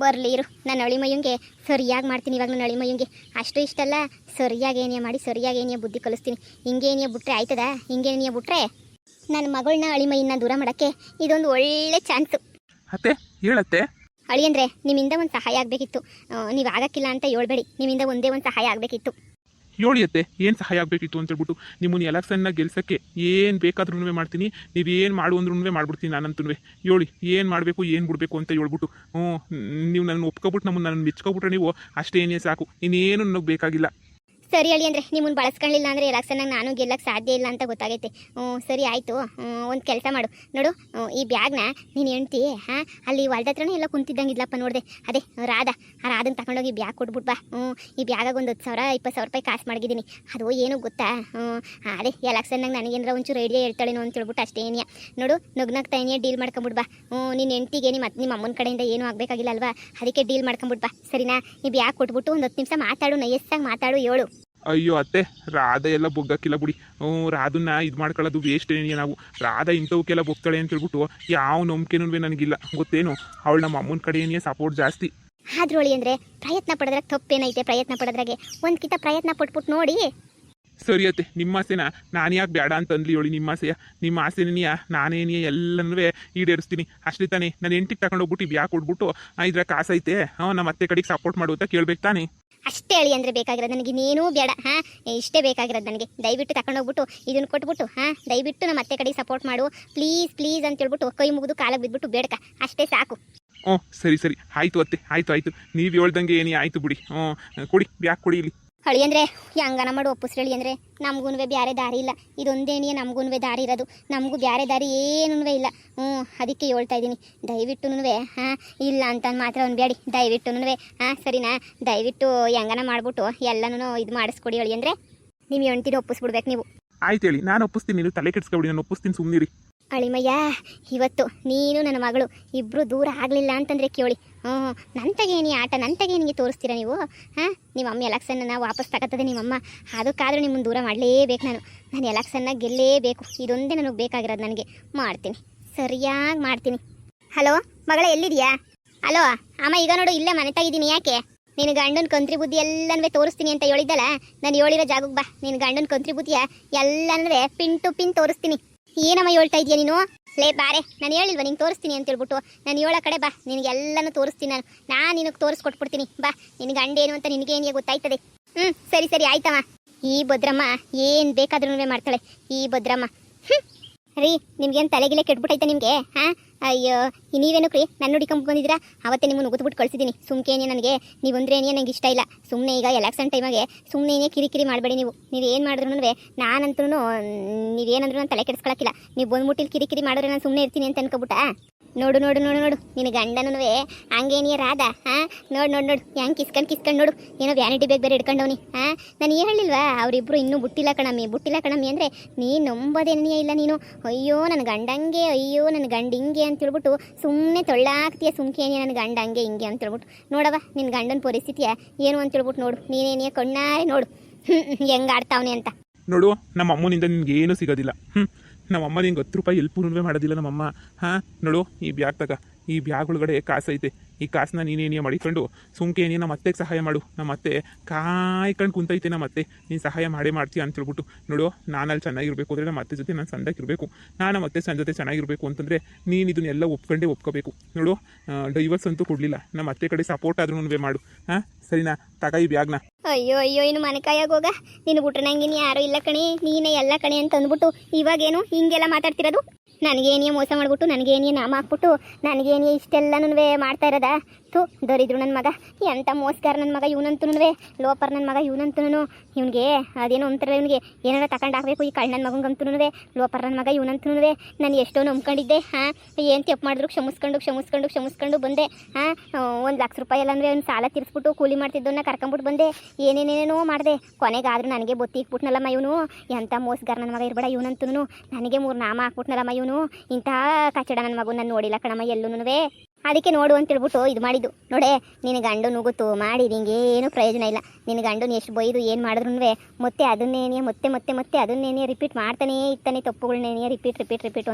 ಬರಲಿ ಇರು. ನಾನು ಅಳಿಮಯ್ಯಂಗೆ ಸರಿಯಾಗಿ ಮಾಡ್ತೀನಿ ಇವಾಗ. ನಾನು ಅಳಿಮಯ್ಯಂಗೆ ಅಷ್ಟು ಇಷ್ಟಲ್ಲ, ಸರಿಯಾಗಿ ಏನಿಯ ಮಾಡಿ ಸರಿಯಾಗಿ ಏನಿಯ ಬುದ್ಧಿ ಕಲಿಸ್ತೀನಿ. ಹಿಂಗೆ ಏನಿಯ ಬಿಟ್ರೆ ಆಯ್ತದ? ಹಿಂಗೆ ಏನಿಯ ಬಿಟ್ರೆ ನನ್ನ ಮಗಳನ್ನ ಅಳಿಮಯ್ಯನ ದೂರ ಮಾಡೋಕ್ಕೆ ಇದೊಂದು ಒಳ್ಳೆ ಚಾನ್ಸು. ಅತ್ತೆ ಹೇಳತ್ತೆ. ಅಳಿಯಂದ್ರೆ ನಿಮ್ಮಿಂದ ಒಂದು ಸಹಾಯ ಆಗಬೇಕಿತ್ತು. ನೀವು ಆಗಕ್ಕಿಲ್ಲ ಅಂತ ಹೇಳ್ಬೇಡಿ, ನಿಮ್ಮಿಂದ ಒಂದೇ ಒಂದು ಸಹಾಯ ಆಗಬೇಕಿತ್ತು. ಹೇಳಿ ಏನು ಸಹಾಯ ಆಗಬೇಕಿತ್ತು ಅಂತ ಹೇಳ್ಬಿಟ್ಟು. ನಿಮ್ಮನ್ನು ಎಲೆಕ್ಷನ್ನ ಗೆಲ್ಸೋಕ್ಕೆ ಏನು ಬೇಕಾದ್ರೂ ಮಾಡ್ತೀನಿ, ನೀವೇನು ಮಾಡು ಅಂದ್ರೂ ಮಾಡ್ಬಿಡ್ತೀನಿ ನಾನಂತೂ. ಹೇಳಿ ಏನು ಮಾಡಬೇಕು ಏನು ಬಿಡಬೇಕು ಅಂತ ಹೇಳ್ಬಿಟ್ಟು. ನೀವು ನನ್ನ ಒಪ್ಕೊಬಿಟ್ಟು ನನ್ನ ಮೆಚ್ಕೊಬಿಟ್ರೆ ನೀವು ಅಷ್ಟೇನೇ ಸಾಕು, ಇನ್ನೇನು ನನಗೆ ಬೇಕಾಗಿಲ್ಲ. ಸರಿ ಅಳಿ ಅಂದರೆ ನಿಮ್ಮನ್ನು ಬಳಸ್ಕೊಳ್ಳಿಲ್ಲ ಅಂದರೆ ಎಲೆಕ್ಷನ್ನಾಗ ನಾನು ಗೆಲ್ಲಕ್ಕೆ ಸಾಧ್ಯ ಇಲ್ಲ ಅಂತ ಗೊತ್ತಾಗೈತೆ. ಸರಿ ಆಯಿತು. ಒಂದು ಕೆಲಸ ಮಾಡು ನೋಡು, ಈ ಬ್ಯಾಗ್ನ ನೀನು ಹೆಂಡ್ತಿ ಅಲ್ಲಿ ಹೊಲ್ದ ಹತ್ರನೇ ಎಲ್ಲ ಕುಂತಿದ್ದಂಗಿದ್ಲಪ್ಪ, ನೋಡಿದೆ ಅದೇ ರಾಧಾ. ಆ ರಾಧನ ತಗೊಂಡೋಗಿ ಬ್ಯಾಗ್ ಕೊಟ್ಬಿಟ್ಟು ಬಾ. ಈ ಬ್ಯಾಗಾಗ ಒಂದು 10,000-20,000 ರೂಪಾಯಿ ಕಾಸು ಮಡಗಿದ್ದೀನಿ. ಅದು ಏನು ಗೊತ್ತಾ, ಅದೇ ಎಲೆಕ್ಷನ್ನಾಗ ನನಗೇನಾರ ಒಂಚೂರು ಐಡಿಯಾ ಹೇಳ್ತಾಳೇನೋ ಅಂತ ಹೇಳ್ಬಿಟ್ಟು ಅಷ್ಟೇನಿಯ. ನೋಡು ನಗ್ನಗ್ತಾ ಏನಿಯ ಡೀಲ್ ಮಾಡ್ಕೊಂಬಿಟ್ಟು ಬಾ. ನಿನ್ನ ಹೆಂಡ್ತಿಗೆ ನಿಮ್ಮ ಅಮ್ಮನ ಕಡೆಯಿಂದ ಏನೂ ಆಗಬೇಕಾಗಿಲ್ಲ ಅಲ್ವಾ, ಅದಕ್ಕೆ ಡೀಲ್ ಮಾಡ್ಕೊಂಬಿಟ್ಟು ಬಾ. ಸರಿನಾ? ಈ ಬ್ಯಾಗ್ ಕೊಟ್ಬಿಟ್ಟು ಒಂದು 10 ನಿಮಿಷ ಮಾತಾಡು, ನಯಸ್ಸಾಗಿ ಮಾತಾಡು, ಹೇಳು. ಅಯ್ಯೋ ಅತ್ತೆ, ರಾಧಾ ಎಲ್ಲ ಬೊಗ್ಗಕ್ಕಿಲ್ಲ ಬಿಡಿ. ರಾಧನ್ನ ಇದು ಮಾಡ್ಕೊಳ್ಳೋದು ವೇಸ್ಟ್ ಏನಿದೆ. ನಾವು ರಾಧಾ ಇಂಥವಕ್ಕೆಲ್ಲ ಬೊಗ್ತಾಳೆ ಅಂತ ಹೇಳ್ಬಿಟ್ಟು ಯಾವ ನಂಬಿಕೆನೂ ನನಗಿಲ್ಲ, ಗೊತ್ತೇನು? ಅವಳು ನಮ್ಮ ಅಮ್ಮನ ಕಡೆ ಏನಿಯ ಸಪೋರ್ಟ್ ಜಾಸ್ತಿ. ಆದ್ರೋಳಿ ಅಂದರೆ ಪ್ರಯತ್ನ ಪಡೋದ್ರಾಗ ತಪ್ಪೇನೈತೆ? ಪ್ರಯತ್ನ ಪಡೋದ್ರಾಗೆ ಒಂದ್ಕಿಂತ ಪ್ರಯತ್ನ ಪಟ್ಬಿಟ್ಟು ನೋಡಿ. ಸರಿ ಅತ್ತೆ, ನಿಮ್ಮ ಆಸೆನ ನಾನು ಯಾಕೆ ಬೇಡ ಅಂತ ಅಂದ್ಲಿ ಹೇಳಿ? ನಿಮ್ಮ ಆಸೆಯ ನಿಮ್ಮ ಆಸೆನಿಯ ನಾನೇನಿಯ ಎಲ್ಲನೂ ಈಡೇರಿಸ್ತೀನಿ ಅಷ್ಟೇ ತಾನೇ. ನಾನು ಹೆಂಟಿಗೆ ತಗೊಂಡೋಗ್ಬಿಟ್ಟು ಬ್ಯಾಗ್ ಕೊಟ್ಬಿಟ್ಟು ಇದ್ರ ಕಾಸೈತೆ ನಮ್ಮ ಅತ್ತೆ ಕಡೆಗೆ ಸಪೋರ್ಟ್ ಮಾಡು ಅಂತ ಕೇಳ್ಬೇಕು ತಾನೇ? ಅಷ್ಟೇ ಹೇಳಿ ಅಂದರೆ ಬೇಕಾಗಿರೋದು ನನಗೆ, ಇನ್ನೇನೂ ಬೇಡ. ಇಷ್ಟೇ ಬೇಕಾಗಿರೋದು ನನಗೆ. ದಯವಿಟ್ಟು ತಗೊಂಡೋಗ್ಬಿಟ್ಟು ಇದನ್ನು ಕೊಟ್ಬಿಟ್ಟು ದಯವಿಟ್ಟು ನಮ್ಮ ಅತ್ತೆ ಕಡೆಗೆ ಸಪೋರ್ಟ್ ಮಾಡು ಪ್ಲೀಸ್ ಪ್ಲೀಸ್ ಅಂತ ಹೇಳ್ಬಿಟ್ಟು ಕೈ ಮುಗಿದು ಕಾಲಾಗಿ ಬಿದ್ದುಬಿಟ್ಟು ಬೇಡಕ, ಅಷ್ಟೇ ಸಾಕು. ಸರಿ ಆಯಿತು ಅತ್ತೆ, ಆಯಿತು ನೀವು ಹೇಳ್ದಂಗೆ ಏನೇ ಆಯಿತು ಬಿಡಿ. ಕೊಡಿ ಬ್ಯಾಗ್ ಕೊಡಿ ಇಲ್ಲಿ. ಹಳಿ ಅಂದರೆ ಹೆಂಗನ ಮಾಡು ಒಪ್ಪಿಸ್ರಳಿ ಅಂದರೆ ನಮಗೂ ಬೇರೆ ದಾರಿ ಇಲ್ಲ. ಇದೊಂದೇನಿಯ ನಮಗೂ ದಾರಿ ಇರೋದು, ನಮಗೂ ಬೇರೆ ದಾರಿ ಏನೂ ಇಲ್ಲ. ಅದಕ್ಕೆ ಹೇಳ್ತಾ ಇದ್ದೀನಿ, ದಯವಿಟ್ಟು ಇಲ್ಲ ಅಂತ ಮಾತ್ರ ಒಂದು ಬೇಡಿ, ದಯವಿಟ್ಟು ಸರಿನಾ? ದಯವಿಟ್ಟು ಹೆಂಗನ ಮಾಡ್ಬಿಟ್ಟು ಎಲ್ಲನೂ ಇದು ಮಾಡಿಸ್ಕೊಡಿ. ಹೇಳಿ ಅಂದರೆ ನೀವು ಹೆಣ್ತಿನ ಒಪ್ಪಿಸ್ಬಿಡ್ಬೇಕು ನೀವು. ಆಯ್ತು ಹೇಳಿ, ನಾನು ಒಪ್ಪಿಸ್ತೀನಿ, ನೀವು ತಲೆ ಕೆಡಿಸ್ಕೊಬಿಡಿ, ನಾನು ಒಪ್ಪಿಸ್ತೀನಿ, ಸುಮ್ಮನಿರಿ. ಅಳಿಮಯ್ಯ, ಇವತ್ತು ನೀನು ನನ್ನ ಮಗಳು ಇಬ್ಬರು ದೂರ ಆಗಲಿಲ್ಲ ಅಂತಂದರೆ ಕೇಳಿ. ನಂತಗೇನಿ ಆಟ, ನಂತಗೇನಿಗೆ ತೋರಿಸ್ತೀರಾ ನೀವು? ನಿಮ್ಮ ಅಮ್ಮ ಎಲೆಕ್ಷನ್ನ ವಾಪಸ್ ತಗೋತದೆ ನಿಮ್ಮಮ್ಮ. ಅದಕ್ಕಾದರೂ ನಿಮ್ಮನ್ನು ದೂರ ಮಾಡಲೇಬೇಕು. ನಾನು ಎಲೆಕ್ಷನ್ನ ಗೆಲ್ಲೇಬೇಕು. ಇದೊಂದೇ ನನಗೆ ಬೇಕಾಗಿರೋದು. ನನಗೆ ಮಾಡ್ತೀನಿ, ಸರಿಯಾಗಿ ಮಾಡ್ತೀನಿ. ಹಲೋ ಮಗಳ, ಎಲ್ಲಿದೆಯಾ? ಹಲೋ ಅಮ್ಮ, ಈಗ ನೋಡು ಇಲ್ಲೇ ಮನೆ ತಾಗಿದ್ದೀನಿ. ಯಾಕೆ? ನಿನ್ನ ಗಂಡನ ಕಂತ್ರಿ ಬುದ್ಧಿ ಎಲ್ಲನೂ ತೋರಿಸ್ತೀನಿ ಅಂತ ಹೇಳಿದ್ದಲ್ಲ, ನಾನು ಹೇಳಿರೋ ಜಾಗಕ್ಕೆ ಬಾ. ನಿನ್ನ ಗಂಡನ ಕಂತ್ರಿ ಬುದ್ಧಿಯ ಎಲ್ಲನೂ ಪಿನ್ ಟು ಪಿನ್ ತೋರಿಸ್ತೀನಿ. ಏನಮ್ಮ ಹೇಳ್ತಾ ಇದೆಯಾ ನೀನು? ಲೇ ಬಾರೆ, ನಾನು ಹೇಳಿಲ್ವ ನಿಂಗೆ ತೋರಿಸ್ತೀನಿ ಅಂತ ಹೇಳ್ಬಿಟ್ಟು? ನಾನು ಹೇಳೋ ಕಡೆ ಬಾ, ನಿನಗೆಲ್ಲನೂ ತೋರಿಸ್ತೀನಿ. ನಾನು ನಿನಗೆ ತೋರಿಸ್ಕೊಟ್ಬಿಡ್ತೀನಿ ಬಾ. ನಿನ್ನ ಗಂಡ ಏನು ಅಂತ ನಿನಗೇನಿಗೆ ಗೊತ್ತಾಯ್ತದೆ. ಸರಿ ಆಯ್ತಮ್ಮ. ಈ ಭದ್ರಮ್ಮ ಏನು ಬೇಕಾದ್ರೂ ಮಾಡ್ತಾಳೆ ಈ ಭದ್ರಮ್ಮ. ರೀ, ನಿಮ್ಗೇನು ತಲೆಗಿಲೆ ಕೆಟ್ಬಿಟ್ಟೈತೆ ನಿಮಗೆ? ಅಯ್ಯೋ, ನೀವೇನು ಕ್ರೀ ನನ್ನ ಹುಡುಕೊಂಡ್ ಬಂದಿದ್ದೀರಾ? ಅವತ್ತೇ ನಿಮ್ಮನ್ನು ಉಗಿದ್ಬಿಟ್ಟು ಕಳಿಸಿದ್ದೀನಿ. ಸುಮ್ಕೇನೆ ನನಗೆ ನೀವಂದ್ರೆ ಏನೇ ನಂಗೆ ಇಷ್ಟ ಇಲ್ಲ. ಸುಮ್ಮನೆ ಈಗ ಎಲೆಕ್ಷನ್ ಟೈಮಾಗೆ ಸುಮ್ಮನೆ ಏನೇ ಕಿರಿಕಿರಿ ಮಾಡಬೇಡಿ. ನೀವು ಏನು ಮಾಡಿದ್ರು ನಾನಂತೂ ನೀವೇನಂದ್ರೂ ನಾನು ತಲೆ ಕೆಡಿಸ್ಕೊಳಕ್ಕಿಲ್ಲ. ನೀವು ಬಂದ್ಬಿಟ್ಟಿಲ್ಲಿ ಕಿರಿಕಿರಿ ಮಾಡಿದ್ರೆ ನಾನು ಸುಮ್ಮನೆ ಇರ್ತೀನಿ ಅಂತ ಅನ್ಕೋಬಿಟ್ಟಾ? ನೋಡು ನಿನ್ನ ಗಂಡನೂ ಹಂಗೇನಿಯ ರಾಧಾ. ನೋಡು ಹೆಂಗೆ ಕಿಸ್ಕೊಂಡು ನೋಡು, ಏನೋ ವ್ಯಾನಿಟಿ ಬೇಗ ಬೇರೆ ಹಿಡ್ಕೊಂಡವನಿ. ನಾನು ಏನು ಹೇಳಿಲ್ವಾ ಅವರಿಬ್ರು ಇನ್ನೂ ಬುಟ್ಟಿಲ್ಲ ಕಣಮ್ಮಿ ಅಂದರೆ ನೀನು ನಂಬೋದೇನೇ ಇಲ್ಲ ನೀನು. ಅಯ್ಯೋ ನನ್ನ ಗಂಡಂಗೆ, ಅಯ್ಯೋ ನನ್ನ ಗಂಡ ಹಿಂಗೆ ಅಂತ ಹೇಳ್ಬಿಟ್ಟು ಸುಮ್ಮನೆ ತೊಳ್ಳಾಗ್ತೀಯ. ಸುಮ್ಕೇನಿಯ ನನ್ನ ಗಂಡ ಹಂಗೆ ಹಿಂಗೆ ಅಂತ ಹೇಳ್ಬಿಟ್ಟು ನೋಡವ ನಿನ್ನ ಗಂಡನ ಪರಿಸ್ಥಿತಿಯ ಏನು ಅಂತ ಹೇಳ್ಬಿಟ್ಟು ನೋಡು. ನೀನೇನಿಯ ಕಣ್ಣಾರೆ ನೋಡು ಹೆಂಗೆ ಆಡ್ತಾವನೆ ಅಂತ. ನೋಡು, ನಮ್ಮ ಅಮ್ಮನಿಂದ ನಿನ್ಗೆ ಏನೂ ಸಿಗೋದಿಲ್ಲ. ನಮ್ಮಮ್ಮ ನಿಂಗೆ 10 ರೂಪಾಯಿ ಎಲ್ಪೂ ಮಾಡೋದಿಲ್ಲ ನಮ್ಮಮ್ಮ. ನೋಡು, ಈ ಬ್ಯಾಗ್ ತಗ. ಈ ಬ್ಯಾಗ್ ಒಳಗಡೆ ಕಾಸೈತೆ. ಈ ಕಾಸನ್ನ ನೀನೇನಿಯ ಮಾಡಿಕೊಂಡು ಸುಮ್ಕೇನಿಯ ನಮ್ಮ ಅತ್ತೆಗೆ ಸಹಾಯ ಮಾಡು. ನಮ್ಮ ಅತ್ತೆ ಕಾಯ್ಕೊಂಡು ಕುಂತೈತೆ. ನಮ್ಮ ಅತ್ತೆ ನೀನು ಸಹಾಯ ಮಾಡ್ತೀಯ ಅಂತ ಹೇಳ್ಬಿಟ್ಟು ನೋಡು. ನಾನಲ್ಲಿ ಚೆನ್ನಾಗಿರಬೇಕು ಅಂದರೆ ನಮ್ಮ ಅತ್ತೆ ಜೊತೆ ನಾನು ಸಂದಾಗಿರಬೇಕು. ನಮ್ಮ ಅತ್ತೆ ಸಣ್ಣ ಜೊತೆ ಚೆನ್ನಾಗಿರಬೇಕು ಅಂತಂದರೆ ನೀನು ಇದನ್ನೆಲ್ಲ ಒಪ್ಕೋಬೇಕು. ನೋಡು, ಡೈವರ್ಸ್ ಅಂತೂ ಕೊಡಲಿಲ್ಲ. ನಮ್ಮ ಅತ್ತೆ ಕಡೆ ಸಪೋರ್ಟ್ ಆದ್ರೂ ಮಾಡು. ಸರಿನಾ? ತಗ ಈ ಬ್ಯಾಗ್ನ. ಅಯ್ಯೋ ಇನ್ನು ಮನೆಕಾಯಾಗ ಹೋಗ. ನೀನು ಬಿಟ್ರೆ ನಂಗೆ ಯಾರು ಇಲ್ಲ ಕಣೆ, ನೀನೇ ಎಲ್ಲ ಕಣೆ ಅಂತ ಅಂದ್ಬಿಟ್ಟು ಇವಾಗೇನು ಹಿಂಗೆಲ್ಲ ಮಾತಾಡ್ತಿರೋದು? ನನಗೇನಿಯ ಮೋಸ ಮಾಡಿಬಿಟ್ಟು, ನನಗೇನಿಯ ನಾಮ ಹಾಕ್ಬಿಟ್ಟು, ನನಗೇನಿಯ ಇಷ್ಟೆಲ್ಲನೂ ಮಾಡ್ತಾ ಇರೋದಾ? ದರಿದ್ರು ನನ್ನ ಮಗ, ಎಂಥ ಮೋಸ್ಗಾರ ನನ್ನ ಮಗ ಇವನಂತೂ, ಲೋಪರ್ ನನ್ನ ಮಗ ಇವನಂತೂ. ಇವನಿಗೆ ಅದೇನೋ ಅಂತಾರೆ, ಇವನಿಗೆ ಏನಾರ ತಗೊಂಡು ಹಾಕಬೇಕು ಈ ಕಳ್ಳ ನನ್ನ ಮಗಂಗಂತೂ. ಲೋಪರ್ ನನ್ನ ಮಗ ಇವನಂತೂ ನಾನು ಎಷ್ಟೋ ನಂಬ್ಕೊಂಡಿದ್ದೆ. ಏನು ತಪ್ಪು ಮಾಡಿದ್ರು ಕ್ಷಮಿಸ್ಕೊಂಡು ಬಂದೆ. 1,00,000 ರೂಪಾಯಿ ಎಲ್ಲ ಅಂದರೆ ಅವ್ನು ಸಾಲ ತೀರಿಸ್ಬಿಟ್ಟು ಕೂಲಿ ಮಾಡ್ತಿದ್ದವನ್ನ ಕರ್ಕೊಂಬಿಟ್ಟು ಬಂದೆ. ಏನೇನೇನೋ ಮಾಡಿದೆ. ಕೊನೆಗಾದರೂ ನನಗೆ ಬೊತ್ತಿಕ್ಬಿಟ್ನಲ್ಲಮ್ಮ ಇವನು. ಎಂಥ ಮೋಸ್ಗಾರ ನನ್ನ ಮಗ ಇರಬೇಡ ಇವನಂತೂ. ನನಗೆ 3 ನಾಮ ಹಾಕ್ಬಿಟ್ನಲ್ಲಮ್ಮ ಇವನು. ಇಂಥ ಕಚಡ ನನ್ನ ಮಗು ನಾನು ನೋಡಿಲ್ಲ ಕಣಮ್ಮ ಎಲ್ಲೂ. ಅದಕ್ಕೆ ನೋಡು ಅಂತ ಹೇಳ್ಬಿಟ್ಟು ಇದು ಮಾಡಿದ್ದು ನೋಡೇ. ನಿನ್ನ ಗಂಡು ನುಗ್ಗುತ್ತು ಮಾಡಿ ನಿಂಗೆ ಏನು ಪ್ರಯೋಜನ ಇಲ್ಲ. ನಿನ್ನ ಗಂಡನ ಎಷ್ಟು ಬೈದು ಏನು ಮಾಡಿದ್ರು ಮತ್ತೆ ಅದನ್ನೇನೇ ಮತ್ತೆ ಅದನ್ನೇನೇ ರಿಪೀಟ್ ಮಾಡ್ತಾನೇ ಇರ್ತಾನೆ. ತಪ್ಪುಗಳನ್ನೇನೇ ರಿಪೀಟ್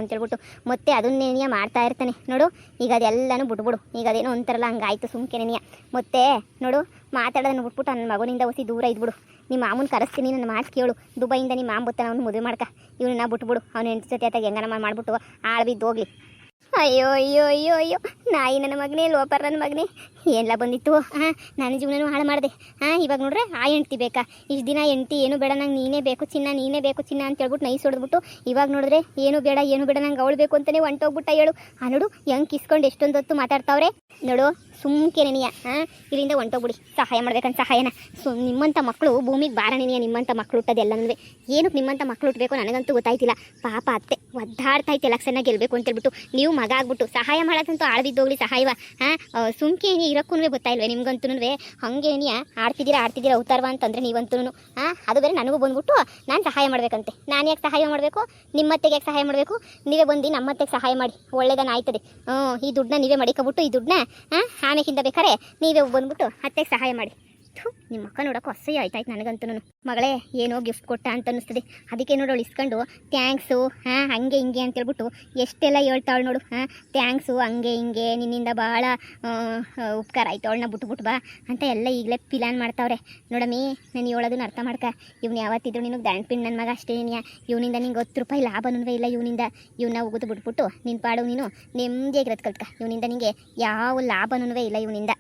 ಅಂತ ಹೇಳ್ಬಿಟ್ಟು ಮತ್ತೆ ಅದನ್ನೇನೇ ಮಾಡ್ತಾ ಇರ್ತಾನೆ ನೋಡು. ಈಗ ಅದೆಲ್ಲನೂ ಬಿಟ್ಬಿಡು. ಈಗ ಅದೇನೋ ಒಂಥರಲ್ಲ ಹಂಗಾಯ್ತು ಸುಮ್ಕೆನೆಯ. ಮತ್ತೆ ನೋಡು ಮಾತಾಡೋದನ್ನು ಬಿಟ್ಬಿಟ್ಟು ನನ್ನ ಮಗನಿಂದ ಹೊಸಿ ದೂರ ಇದ್ಬಿಡು. ನಿಮ್ಮ ಮಾಮೂನ ಕರೆಸ್ತೀನಿ, ನನ್ನ ಮಾತು ಕೇಳು. ದುಬೈಯಿಂದ ನಿಮ್ಮ ಮಾಮ ಬತ್ತಾನ, ಅವ್ನು ಮದುವೆ ಮಾಡ್ಕ. ಇವನನ್ನ ಬಿಟ್ಬಿಡು. ಅವ್ನ ಹೆಂಡತಿ ಜೊತೆ ಆತಾಗ ಹೆಂಗನ ಮಾಡಿಬಿಟ್ಟು ಆಳ್ಬಿದ್ದು ಹೋಗ್ಲಿ. ಅಯ್ಯೋ ಅಯ್ಯೋ ಅಯ್ಯೋ ಅಯ್ಯೋ ನಾಯಿ ನನ್ನ ಮಗನೇ, ಲೋಪರ್ ನನ್ನ ಮಗನೇ, ಎಲ್ಲ ಬಂದಿತ್ತು. ನನ್ನ ಜೀವನನೂ ಹಾಳು ಮಾಡಿದೆ. ಇವಾಗ ನೋಡ್ರೆ ಆ ಹೆಂಡ್ತಿ ಬೇಕಾ? ಇಷ್ಟು ದಿನ ಹೆಂಡ್ತಿ ಏನು ಬೇಡ, ನಂಗೆ ನೀನೇ ಬೇಕು ಚಿನ್ನ ಅಂತ ಹೇಳ್ಬಿಟ್ಟು ನೈಸ್ ಹೊಡೆದ್ಬಿಟ್ಟು ಇವಾಗ ನೋಡಿದ್ರೆ ಏನು ಬೇಡ ನಂಗೆ ಅವಳು ಬೇಕು ಅಂತಲೇ ಹೊಂಟೋಗ್ಬಿಟ್ಟ. ಹೇಳು ನೋಡು ಹೆಂಗೆ ಕಿಸ್ಕೊಂಡು ಎಷ್ಟೊಂದು ಹೊತ್ತು ಮಾತಾಡ್ತಾವ್ರೆ ನೋಡು. ಸುಮ್ಕೆನೆನಿಯ ಇಲ್ಲಿಂದ ಹೊಂಟೋಗ್ಬಿಡಿ. ಸಹಾಯ ಮಾಡ್ಬೇಕಂತ ಸಹಾಯನ. ನಿಮ್ಮಂಥ ಮಕ್ಕಳು ಭೂಮಿಗೆ ಬಾರಣೆನಿಯ. ನಿಮ್ಮಂಥ ಮಕ್ಕಳು ಹುಟ್ಟೋದೆಲ್ಲನೂ ಏನಕ್ಕೆ ನಿಮ್ಮಂಥ ಮಕ್ಕಳು ಹುಟ್ಟಬೇಕು ನನಗಂತೂ ಗೊತ್ತಾಯ್ತಿಲ್ಲ. ಪಾಪ ಅತ್ತೆ ಒದ್ದಾಡ್ತಾ ಇತ್ತು ಎಲೆಕ್ಷನ್ನ ಗೆಲ್ಲಬೇಕು ಅಂತೇಳ್ಬಿಟ್ಟು. ನೀವು ಮಗ ಆಗ್ಬಿಟ್ಟು ಸಹಾಯ ಮಾಡೋದಂತೂ ಆಳ್ಬಿದ್ದೋಗ್ಲಿ ಸಹಾಯವ. ಸುಮ್ಕೇನಿ ಇರೋಕ್ಕೂ ಗೊತ್ತಾಯಿಲ್ವೇ ನಿಮ್ಗಂತೂ? ಹಂಗೇನಿಯ ಆಡ್ತಿದ್ದೀರಾ ಅವತಾರವ ಅಂತಂದರೆ ನೀವಂತೂ ಅದು ಬೇರೆ ನನಗೂ ಬಂದ್ಬಿಟ್ಟು ನಾನು ಸಹಾಯ ಮಾಡಬೇಕಂತೆ. ನಾನು ಯಾಕೆ ಸಹಾಯ ಮಾಡಬೇಕು? ನಿಮ್ಮತ್ತೆಗೆ ಯಾಕೆ ಸಹಾಯ ಮಾಡಬೇಕು? ನೀವೇ ಬಂದು ನಮ್ಮತ್ತೆಗೆ ಸಹಾಯ ಮಾಡಿ, ಒಳ್ಳೇದನ್ನ ಆಯ್ತದೆ. ಈ ದುಡ್ಡನ್ನ ನೀವೇ ಮಡಿಕೊಬಿಟ್ಟು ಈ ದುಡ್ಡನ್ನ ಆಮೇಕಿಂದ ಬೇಕಾರೆ ನೀವೇ ಬಂದ್ಬಿಟ್ಟು ಅತ್ತೆಗೆ ಸಹಾಯ ಮಾಡಿ. ನಿಮ್ಮ ಅಕ್ಕ ನೋಡೋಕೆ ಅಸಹ್ಯ ಆಯ್ತಾಯ್ತು ನನಗಂತೂ. ಮಗಳೇ ಏನೋ ಗಿಫ್ಟ್ ಕೊಟ್ಟ ಅಂತ ಅನ್ನಿಸ್ತದೆ. ಅದಕ್ಕೆ ನೋಡೋಳು ಇಸ್ಕೊಂಡು ಥ್ಯಾಂಕ್ಸು ಹಂಗೆ ಹಿಂಗೆ ಅಂತೇಳ್ಬಿಟ್ಟು ಎಷ್ಟೆಲ್ಲ ಹೇಳ್ತಾವಳು ನೋಡು. ಥ್ಯಾಂಕ್ಸು ಹಂಗೆ ಹಿಂಗೆ ನಿನ್ನಿಂದ ಭಾಳ ಉಪಕಾರ ಆಯ್ತು, ಅವಳನ್ನ ಬಿಟ್ಬಿಟ್ಟು ಬಾ ಅಂತ ಎಲ್ಲ ಈಗಲೇ ಪ್ಲಾನ್ ಮಾಡ್ತಾವ್ರೆ ನೋಡಮ್ಮಿ. ನಾನು ಹೇಳೋದನ್ನ ಅರ್ಥ ಮಾಡ್ಕ. ಇವ್ನು ಯಾವತ್ತಿದ್ರು ನಿನಗೆ ದಂಡ್ಪಿಂಡ್ ನನ್ನ ಮಗ ಅಷ್ಟೇ. ಇವನಿಂದ ನಿಂಗೆ 10 ರೂಪಾಯಿ ಲಾಭನೂ ಇಲ್ಲ. ಇವನ್ನ ಉಗಿದು ಬಿಟ್ಬಿಟ್ಟು ನಿನ್ನ ಪಾಡು ನೀನು ನೆಮ್ಮದಿಯಾಗಿರೋದು ಕಲ್ತ್ಕ. ಇವನಿಂದ ನಿನಗೆ ಯಾವ ಲಾಭನೂ ಇಲ್ಲ. ಇವನಿಂದ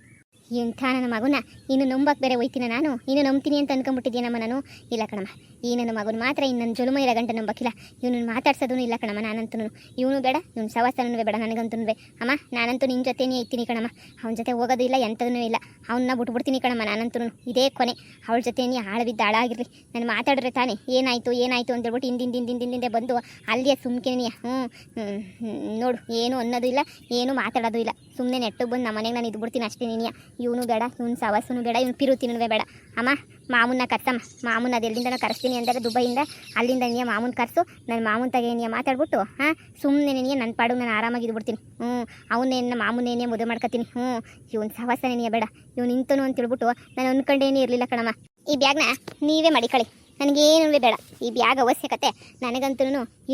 ಎಂಥ ನನ್ನ ಮಗುನ ಇನ್ನು ನಂಬಕ್ಕೆ ಬೇರೆ ಹೋಯ್ತೀನಿ ನಾನು. ಇನ್ನು ನಂಬ್ತೀನಿ ಅಂತ ಅನ್ಕೊಂಬಿಟ್ಟಿದ್ದೀನಮ್ಮ ನಾನು. ಇಲ್ಲ ಕಣಮ್ಮ, ಈ ನನ್ನ ಮಗನ ಮಾತ್ರ ಇನ್ನು ನನ್ನ ಜೊಲುಮ ಇರೋ ಗಂಟೆ ನಂಬಕ್ಕಿಲ್ಲ. ಇವನು ಮಾತಾಡ್ಸೋದೂ ಇಲ್ಲ ಕಣಮ್ಮ ನಾನಂತೂ. ಇವನು ಬೇಡ, ಇವನು ಸವಾಸನೂ ಬೇಡ ನನಗಂತೂ. ಅಮ್ಮ ನಾನಂತೂ ನಿನ್ನ ಜೊತೆನೇ ಇರ್ತೀನಿ ಕಣಮ್ಮ. ಅವನ ಜೊತೆ ಹೋಗೋದು ಇಲ್ಲ, ಎಂಥದೂ ಇಲ್ಲ. ಅವನ್ನ ಬಿಟ್ಬಿಡ್ತೀನಿ ಕಣಮ್ಮ ನಾನಂತೂ. ಇದೇ ಕೊನೆ. ಅವಳ ಜೊತೆ ನೀ ಹಾಳಬಿದ್ದು ಹಾಳಾಗಿರಲಿ. ನಾನು ಮಾತಾಡ್ರೆ ತಾನೇ ಏನಾಯಿತು ಅಂತೇಳ್ಬಿಟ್ಟು ಹಿಂದಿಂದೆ ಬಂದು ಅಲ್ಲಿಯೇ ಸುಮ್ಕೆನೆಯ ನೋಡು. ಏನು ಅನ್ನೋದು ಇಲ್ಲ, ಏನು ಮಾತಾಡೋದು ಇಲ್ಲ. ಸುಮ್ಮನೆ ನೆಟ್ಟಿಗೆ ಬಂದು ನಮ್ಮ ಮನೆಗೆ ನಾನು ಇದ್ಬಿಡ್ತೀನಿ ಅಷ್ಟೇ. ನೀನಿಯ ಇವನು ಬೇಡ, ಇವನು ಸವಾಸನೂ ಬೇಡ, ಇವನು ಪಿರುತಿನೂ ಬೇಡ. ಅಮ್ಮ ಮಾಮೂನ ಕರ್ಸಮ್ಮ. ಮಾಮೂನ ಅದು ಎಲ್ಲಿಂದ ಕರೆಸ್ತೀನಿ ಅಂದರೆ ದುಬೈಯಿಂದ, ಅಲ್ಲಿಂದ ನೀ ಮಾಮೂನ ಕರೆಸು. ನನ್ನ ಮಾಮೂನ ತಗೆ ನೀ ಮಾತಾಡ್ಬಿಟ್ಟು ಸುಮ್ಮನೆ ನೀನು ನನ್ನ ಪಾಡು ನಾನು ಆರಾಮಾಗಿ ಇದ್ಬಿಡ್ತೀನಿ. ಅವನೇನ ಮಾಮೂನೇನೇ ಮದುವೆ ಮಾಡ್ಕೊತೀನಿ. ಇವನು ಸವಾಸನೇ ಬೇಡ, ಇವನು ಇಂತನು ಅಂತ ಹೇಳ್ಬಿಟ್ಟು ನಾನು ಅಂದ್ಕೊಂಡೇನೇ ಇರಲಿಲ್ಲ ಕಣಮ್ಮ. ಈ ಬ್ಯಾಗ್ನ ನೀವೇ ಮಾಡಿಕೊಳ್ಳಿ, ನನಗೇನೂ ಬೇಡ. ಈ ಬ್ಯಾಗ್ ಅವಶ್ಯಕತೆ ನನಗಂತೂ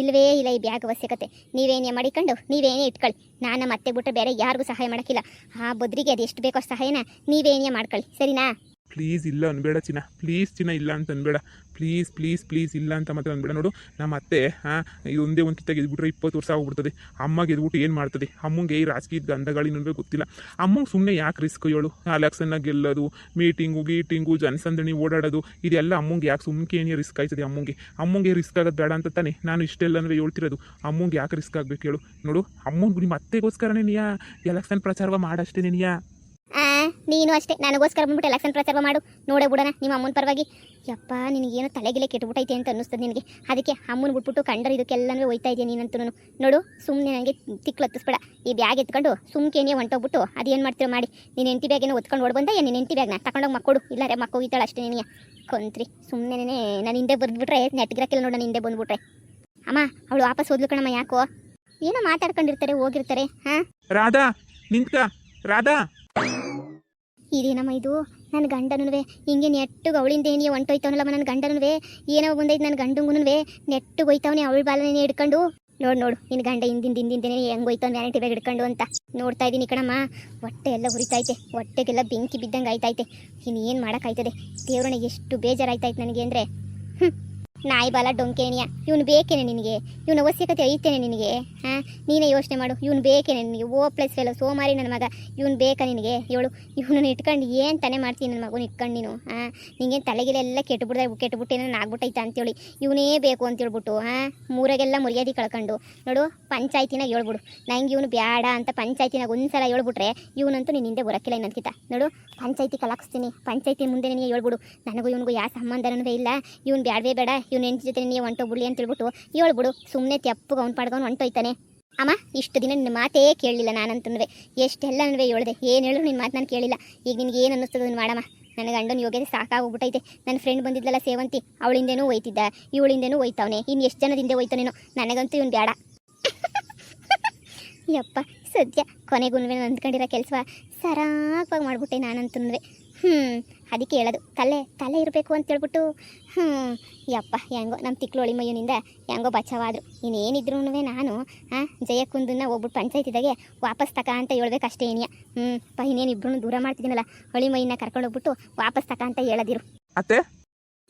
ಇಲ್ಲವೇ ಇಲ್ಲ. ಈ ಬ್ಯಾಗ್ ಅವಶ್ಯಕತೆ ನೀವೇನೇ ಮಾಡಿಕೊಂಡು ನೀವೇನೇ ಇಟ್ಕೊಳ್ಳಿ. ನಾನು ಮತ್ತೆ ಬಿಟ್ಟರೆ ಬೇರೆ ಯಾರಿಗೂ ಸಹಾಯ ಮಾಡೋಕ್ಕಿಲ್ಲ. ಆ ಬದ್ರಿಗೆ ಅದು ಎಷ್ಟು ಬೇಕೋ ಅಷ್ಟು ಸಹಾಯನ ನೀವೇನೇ ಮಾಡ್ಕೊಳ್ಳಿ, ಸರಿನಾ? ಪ್ಲೀಸ್ ಇಲ್ಲ ಅನ್ಬೇಡ ಚಿನ್ನ, ಪ್ಲೀಸ್ ಚಿನ್ನ ಇಲ್ಲ ಅಂತ ಅನ್ಬೇಡ. ಪ್ಲೀಸ್ ಇಲ್ಲ ಅಂತ ಮಾತ್ರ ಅನ್ಬೇಡ. ನೋಡು ನಮ್ಮ ಅತ್ತೆ ಒಂದೇ ಒಂದು ಕಿತ್ತ ಗೆದ್ಬಿಟ್ರೆ 20 ವರ್ಷ ಆಗ್ಬಿಡ್ತದೆ. ಅಮ್ಮ ಗೆದ್ಬಿಟ್ಟು ಏನು ಮಾಡ್ತದೆ? ಅಮ್ಮಂಗೆ ಈ ರಾಜಕೀಯದ ಗಂಧಗಳಿನೂ ಗೊತ್ತಿಲ್ಲ. ಅಮ್ಮಂಗೆ ಸುಮ್ಮನೆ ಯಾಕೆ ರಿಸ್ಕ್ ಹೇಳು? ಎಲೆಕ್ಷನ್ನ ಗೆಲ್ಲೋದು, ಮೀಟಿಂಗು ಜನಸಂದಣಿ ಓಡಾಡೋದು, ಇದೆಲ್ಲ ಅಮ್ಮಂಗೆ ಯಾಕೆ? ಸುಮ್ಕೆ ರಿಸ್ಕ್ ಆಯ್ತದೆ ಅಮ್ಮಂಗೆ ರಿಸ್ಕ್ ಆಗೋದು ಬೇಡ ಅಂತ ತಾನೆ ನಾನು ಇಷ್ಟೆಲ್ಲನೂ ಹೇಳ್ತಿರೋದು. ಅಮ್ಮಂಗೆ ಯಾಕೆ ರಿಸ್ಕ್ ಆಗಬೇಕು ಹೇಳು? ನೋಡು ಅಮ್ಮಂಗೆ ನಿಮ್ಮ ಅತ್ತೆಗೋಸ್ಕರನೇ ನೀಯಾ ಎಲೆಕ್ಷನ್ ಪ್ರಚಾರ ಮಾಡಷ್ಟೇ ನೀಯಾ. ನೀನು ಅಷ್ಟೇ ನನಗೋಸ್ಕರ ಬಂದ್ಬಿಟ್ಟು ಎಲೆಕ್ಷನ್ ಪ್ರಚಾರ ಮಾಡು, ನೋಡೇ ಬಿಡೋಣ ನಿಮ್ಮ ಅಮ್ಮನ ಪರವಾಗಿ. ಯಪ್ಪ ನಿನಗೇನೋ ತಲೆಗಿಲೆ ಕೆಟ್ಬಿಟ್ಟೈತೆ ಅಂತ ಅನ್ನಿಸ್ತದೆ ನಿನಗೆ. ಅದಕ್ಕೆ ಅಮ್ಮನ ಬಿಟ್ಬಿಟ್ಟು ಕಂಡರು ಇದಕ್ಕೆಲ್ಲನೂ ಹೋಯ್ತಾ ಇದೆಯಾ ನೀನಂತೂ. ನೋಡು ಸುಮ್ಮನೆ ನನಗೆ ತಿಕ್ಲು ಹತ್ತಿಸ್ಬೇಡ. ಈ ಬ್ಯಾಗ್ ಎತ್ಕೊಂಡು ಸುಮ್ಕೇನೆ ಹೊಂಟೋಗ್ಬಿಟ್ಟು ಅದೇನು ಮಾಡ್ತೀರೋ ಮಾಡಿ. ನೀನು ಹೆಂಡತಿ ಬ್ಯಾಗೇನೋ ಹೊತ್ಕೊಂಡು ಓಡ್ ಬಂದ, ನಿನ್ನ ಹೆಂಡತಿ ಬ್ಯಾಗ್ನ ತಗೊಂಡೋಗಿ ಮಕ್ಕಳು ಇಲ್ಲಾರೆ ಮಕ್ಕೋಗಿದ್ದಾಳೆ ಅಷ್ಟೇ ನಿನಗೆ ಕೊಂತ್ರಿ. ಸುಮ್ಮನೆ ನಾನು ಹಿಂದೆ ಬಂದ್ಬಿಟ್ರೆ ನೆಟ್ಗಿರಕ್ಕಿಲ್ಲ ನೋಡು. ನಾನು ಹಿಂದೆ ಬಂದ್ಬಿಟ್ರೆ ಅಮ್ಮ ಅವಳು ವಾಪಸ್ ಹೋದ್ಲು ಕಣಮ್ಮ. ಯಾಕೋ ಏನೋ ಮಾತಾಡ್ಕೊಂಡಿರ್ತಾರೆ ಹೋಗಿರ್ತಾರೆ. ರಾಧಾ ನಿಂತ್ಕ. ರಾಧಾ ಇದೇನಮ್ಮ ಇದು? ನನ್ನ ಗಂಡನೂ ಹಿಂಗೆ ನೆಟ್ಟಿಗೆ ಅವಳಿಂದ ಏನಿಯೋ ಹೊಂಟೋಯ್ತವನಲ್ಲಮ್ಮ. ನನ್ನ ಗಂಡನೂ ಏನೋ ಬಂದೈತೆ. ನನ್ನ ಗಂಡಂಗೂ ನೆಟ್ಟಿಗೆ ಹೋಯ್ತವನೇ ಅವಳ ಬಾಲನೇ ಹಿಡ್ಕೊಂಡು. ನೋಡು ನಿನ್ನ ಗಂಡ ಹಿಂದಿಂದೇನೆ ಹೆಂಗೆ ಹೋಯ್ತಾವ ವ್ಯಾನಿಟಿ ಬ್ಯಾಗ್ ಹಿಡ್ಕೊಂಡು ಅಂತ ನೋಡ್ತಾ ಇದ್ದೀನಿ ಕಣಮ್ಮ. ಹೊಟ್ಟೆ ಎಲ್ಲ ಉರಿತೈತೆ, ಹೊಟ್ಟೆಗೆಲ್ಲ ಬೆಂಕಿ ಬಿದ್ದಂಗೆ ಆಯ್ತೈತೆ. ಇನ್ನೇನು ಮಾಡೋಕ್ಕಾಯ್ತದೆ? ದೇವ್ರನ್ನ ಎಷ್ಟು ಬೇಜಾರಾಯ್ತಾಯ್ತು ನನಗೆ ಅಂದರೆ. ನಾಯಿ ಬಾಲ ಡೊಂಕೇಣಿಯ ಇವನು ಬೇಕೇನೆ ನಿನಗೆ? ಇವನ ಅವಶ್ಯಕತೆ ಐತೇನೆ ನಿನಗೆ? ನೀನೇ ಯೋಚನೆ ಮಾಡು. ಇವನು ಬೇಕೇನೆ ನಿನಗೆ? ಪ್ಲಸ್ ಫೆಲೋ ಸೋಮಾರಿ ನನ್ನ ಮಗ. ಇವನು ಬೇಕಾ ನಿನಗೆ? ಹೇಳು. ಇವನನ್ನು ಇಟ್ಕೊಂಡು ಏನು ತಾನೇ ಮಾಡ್ತೀನಿ ನನ್ನ ಮಗನ ಇಟ್ಕೊಂಡು ನೀನು? ನಿಂಗೇನು ತಲೆಗಿಲೆಲ್ಲ ಕೆಟ್ಟುಬಿಟ್ಟೆ ನಾನು ಆಗ್ಬಿಟ್ಟೈತೆ ಅಂತೇಳಿ ಇವನೇ ಬೇಕು ಅಂತೇಳ್ಬಿಟ್ಟು ಮೂರಾಗೆಲ್ಲ ಮರ್ಯಾದೆ ಕಳ್ಕೊಂಡು ನೋಡು ಪಂಚಾಯತಿನಾಗ ಹೇಳ್ಬಿಡು ನಂಗೆ ಇವನು ಬೇಡ ಅಂತ. ಪಂಚಾಯತಿನಾಗ ಒಂದ್ಸಲ ಹೇಳ್ಬಿಟ್ರೆ ಇವನಂತೂ ನಿನ್ನ ಹಿಂದೆ ಬರೋಕ್ಕಿಲ್ಲ ಇನ್ನೊಂದ್ಕಿತ. ನೋಡು ಪಂಚಾಯತಿ ಕಲಾಕ್ಸ್ತೀನಿ. ಪಂಚಾಯತಿ ಮುಂದೆ ನೀನು ಹೇಳ್ಬಿಡು ನನಗೂ ಇವನಿಗೂ ಯಾವ ಸಂಬಂಧನೂ ಇಲ್ಲ. ಇವನು ಬೇಡವೇ ಬೇಡ, ಇವನು ಹೆಂಡತಿ ಜೊತೆ ನೀವು ಹೊಂಟೋಗ್ಬಿಡ್ಲಿ ಅಂತ ಹೇಳ್ಬಿಟ್ಟು ಹೇಳ್ಬಿಡು. ಸುಮ್ಮನೆ ತೆಪ್ಪಗೆ ಅವ್ನು ಪಡ್ಕೊಂಡು ಹೊಂಟೋಯ್ತಾನೆ. ಅಮ್ಮ ಇಷ್ಟು ದಿನ ನಿನ್ನ ಮಾತೇ ಕೇಳಲಿಲ್ಲ ನಾನಂತೂ. ಎಷ್ಟೆಲ್ಲ ಹೇಳಿದೆ, ಏನು ಹೇಳಿದ್ರು ನಿನ್ನ ಮಾತು ನಾನು ಕೇಳಿಲ್ಲ. ಈಗ ನಿನಗೆ ಏನು ಅನ್ನಿಸ್ತದೆ ಅದನ್ನು ಮಾಡಮ್ಮ. ನನ್ನ ಗಂಡನ ಯೋಗ್ಯತೆ ಸಾಕಾಗೋಗ್ಬಿಟ್ಟೈತೆ. ನನ್ನ ಫ್ರೆಂಡ್ ಬಂದಿದ್ದಲ್ಲ ಸೇವಂತಿ, ಅವಳಿಂದೇನೂ ಹೋಯ್ತಿದ್ದ, ಇವಳಿಂದೇನೂ ಹೋಯ್ತವನೆ. ಇನ್ನು ಎಷ್ಟು ಜನದಿಂದ ಹೋಯ್ತಾನೇನೋ. ನನಗಂತೂ ಇವನು ಬೇಡ. ಯಪ್ಪ ಸದ್ಯ ಕೊನೆಗುನ್ವೆ ಅಂದ್ಕೊಂಡಿರೋ ಕೆಲಸ ಸರಾಗವಾಗಿ ಮಾಡ್ಬಿಟ್ಟೆ ನಾನಂತೂ. ಅದಕ್ಕೆ ಹೇಳೋದು ತಲೆ ಇರಬೇಕು ಅಂತ ಹೇಳ್ಬಿಟ್ಟು. ಯಪ್ಪ ಹೆಂಗೋ ನಮ್ಮ ತಿಕ್ಲೋಳಿ ಮಯ್ಯನಿಂದ ಹೆಂಗೋ ಬಚಾವಾದ್ರು. ಇನ್ನೇನಿದ್ರು ನಾನು ಜಯಕ್ಕುಂದನ್ನ ಹೋಗ್ಬಿಟ್ಟು ಪಂಚಾಯತಿದಾಗೆ ವಾಪಸ್ ತಕ ಅಂತ ಹೇಳ್ಬೇಕಷ್ಟೇ ಏನಿಯ. ಇನ್ನೇನು ಇಬ್ರು ದೂರ ಮಾಡ್ತಿದ್ದೀನಲ್ಲ, ಹೊಳಿ ಮೈಯನ್ನ ಕರ್ಕೊಂಡು ಹೋಗ್ಬಿಟ್ಟು ವಾಪಸ್ ತಕ ಅಂತ ಹೇಳೋದಿರು. ಅತ್ತೆ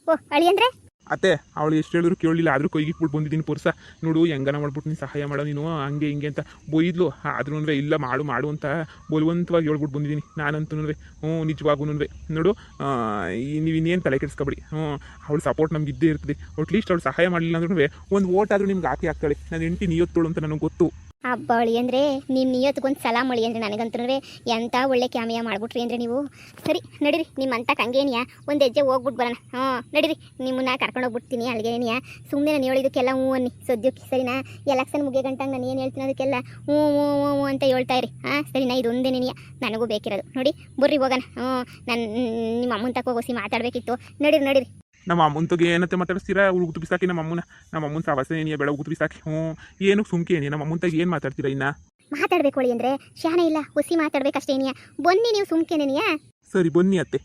ಓ ಅಳಿ ಅಂದರೆ ಅತ್ತೆ ಅವಳು ಎಷ್ಟು ಹೇಳಿದ್ರು ಕೇಳಲಿಲ್ಲ, ಆದರೂ ಕೈಗಿಟ್ಬಿಟ್ಟು ಬಂದಿದ್ದೀನಿ ಪುರ್ಸ. ನೋಡು ಹೆಂಗನ ಮಾಡ್ಬಿಟ್ಟು ನೀನು ಸಹಾಯ ಮಾಡೋ ನೀನು ಹಂಗೆ ಹಿಂಗೆ ಅಂತ ಬೊಯ್ದ್ಲು. ಆದ್ರೂ ಇಲ್ಲ ಮಾಡು ಅಂತ ಬಲವಂತವಾಗಿ ಹೇಳ್ಬಿಟ್ಟು ಬಂದಿದ್ದೀನಿ ನಾನಂತೂ. ನಿಜವಾಗೂ ನೋಡು, ನೀವು ಇನ್ನೇನು ತಲೆ ಕೆಡಿಸ್ಕೊಬೇಡಿ. ಅವಳು ಸಪೋರ್ಟ್ ನಮ್ಗೆ ಇದ್ದೇ ಇರ್ತದೆ. ಅಟ್ಲೀಸ್ಟ್ ಅವಳು ಸಹಾಯ ಮಾಡಲಿಲ್ಲ ಅಂದ್ರೂ ಒಂದು ಓಟ್ ಆದರೂ ನಿಮ್ಗೆ ಹಾಕಿ ಆಗ್ತಾಳೆ. ನಾನು ಹೆಂಡತಿ ನಿಯತ್ತೋಳು ಅಂತ ನನಗೆ ಗೊತ್ತು. ಹಬ್ಬ ಅಳಿ ಅಂದರೆ ನಿಮ್ಮ ನಿಯತ್ಗೊಂದು ಸಲಾಮ್ ಅಳಿ ಅಂದರೆ ನನಗಂತೂ ಎಂಥ ಒಳ್ಳೆ ಕ್ಯಾಮಿಯ ಮಾಡ್ಬಿಟ್ರಿ ಅಂದರೆ ನೀವು. ಸರಿ ನಡೀರಿ, ನಿಮ್ಮ ಅಂತ ಕಂಗೇನಿಯ ಒಂದು ಹೆಜ್ಜೆ ಹೋಗ್ಬಿಟ್ಟು ಬರೋಣ. ನಡೀರಿ, ನಿಮ್ಮನ್ನ ಕರ್ಕೊಂಡು ಹೋಗ್ಬಿಡ್ತೀನಿ ಅಲ್ಲಿಗೇನಿಯ. ಸುಮ್ಮನೆ ನಾನು ಹೇಳಿದಕ್ಕೆಲ್ಲ ಹ್ಞೂ ಅನ್ನಿ ಸದ್ಯಕ್ಕೆ ಸರಿನಾ. ಎಲೆಕ್ಷನ್ ಮುಗಿಯೋ ಗಂಟಂಗೆ ನಾನು ಏನು ಹೇಳ್ತೀನಿ ಅದಕ್ಕೆಲ್ಲ ಹ್ಞೂ ಹ್ಞೂ ಹ್ಞೂ ಹ್ಞೂ ಅಂತ ಹೇಳ್ತಾ ಇರಿ. ಸರಿನಾ, ಇದೊಂದೇ ನೆನೆಯ ನನಗೂ ಬೇಕಿರೋದು. ನೋಡಿ ಬರ್ರಿ ಹೋಗೋಣ. ನಾನು ನಿಮ್ಮ ಅಮ್ಮನ ತಕ್ಕ ಹೋಗಿಸಿ ಮಾತಾಡಬೇಕಿತ್ತು. ನಡೀರಿ. ನಮ್ಮ ಅಮ್ಮಂತಗೆ ಏನಂತೆ ಮಾತಾಡಿಸ್ತೀರಾ? ಉಗುತು ಬಿಸಾಕಿ ನಮ್ಮ ಅಮ್ಮನ ಸವಾಸ ಏನಿಯ ಬೇಡ ಉಗುತು ಬಿಸಾಕಿ. ಏನು ಸುಮ್ಕೆ ಏನಿಯ ನಮ್ಮ ಅಮ್ಮಂತಾಗ ಏನು ಮಾತಾಡ್ತೀರಾ ಇನ್ನ? ಮಾತಾಡ್ಬೇಕು ಅಳಿ ಅಂದರೆ ಶಾನೆ ಇಲ್ಲ, ಹುಸಿ ಮಾತಾಡ್ಬೇಕಷ್ಟೇನಿಯ. ಬನ್ನಿ ನೀವು ಸುಮ್ಕೆನೇನಿಯ. ಸರಿ ಬನ್ನಿ ಅತ್ತೆ.